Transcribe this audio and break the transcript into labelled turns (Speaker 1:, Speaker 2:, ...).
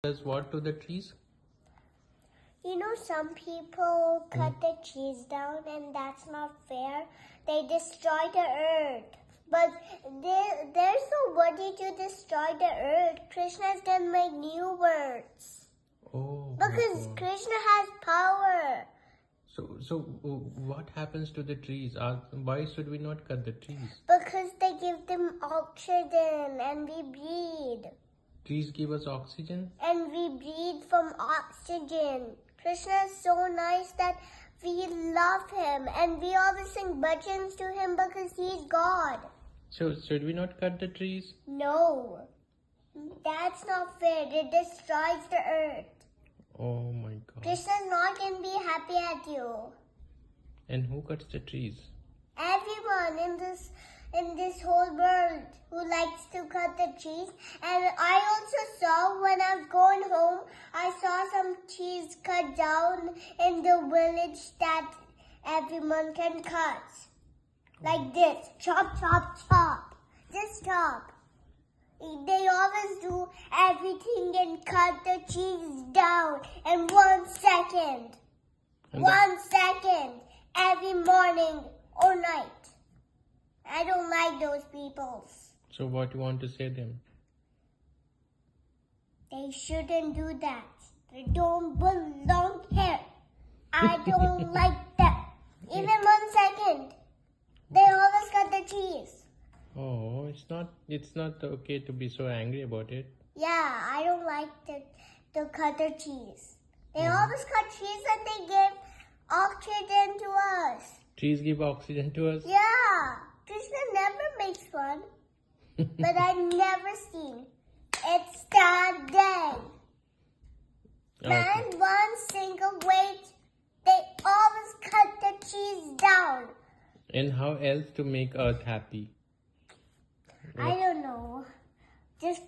Speaker 1: Does what to the trees?
Speaker 2: You know, some people cut the trees down, and that's not fair. They destroy the earth. But there's nobody to destroy the earth. Krishna's gonna make new words.
Speaker 1: Oh,
Speaker 2: Because
Speaker 1: my God.
Speaker 2: Krishna has power.
Speaker 1: So what happens to the trees? Why should we not cut the trees?
Speaker 2: Because they give them oxygen and we breathe.
Speaker 1: Trees give us oxygen.
Speaker 2: And we breathe from oxygen. Krishna is so nice that we love him and we always sing bhajans to him because he's God.
Speaker 1: So should we not cut the trees?
Speaker 2: No, that's not fair. It destroys the earth.
Speaker 1: Oh my God.
Speaker 2: Krishna's not going to be happy at you.
Speaker 1: And who cuts the trees?
Speaker 2: Everyone in this whole world who likes to cut the trees. And I also saw when I was going home, I saw some trees cut down in the village that everyone can cut. Like this, chop, chop, chop. Just chop. They always do everything and cut the trees down in 1 second.
Speaker 1: And
Speaker 2: 1 second. Every morning or night. I don't like those people.
Speaker 1: So what you want to say them?
Speaker 2: They shouldn't do that. They don't belong here. I don't like that. Even 1 second. They always cut the trees.
Speaker 1: Oh, it's not okay to be so angry about it.
Speaker 2: Yeah, I don't like to cut the trees. They always cut trees and they give oxygen to us.
Speaker 1: Trees give oxygen to us?
Speaker 2: Yeah, Krishna never makes fun. But I've never seen it stand dead. Not
Speaker 1: Okay.
Speaker 2: one single weight. They always cut the trees down.
Speaker 1: And how else to make earth happy?
Speaker 2: I don't know. Just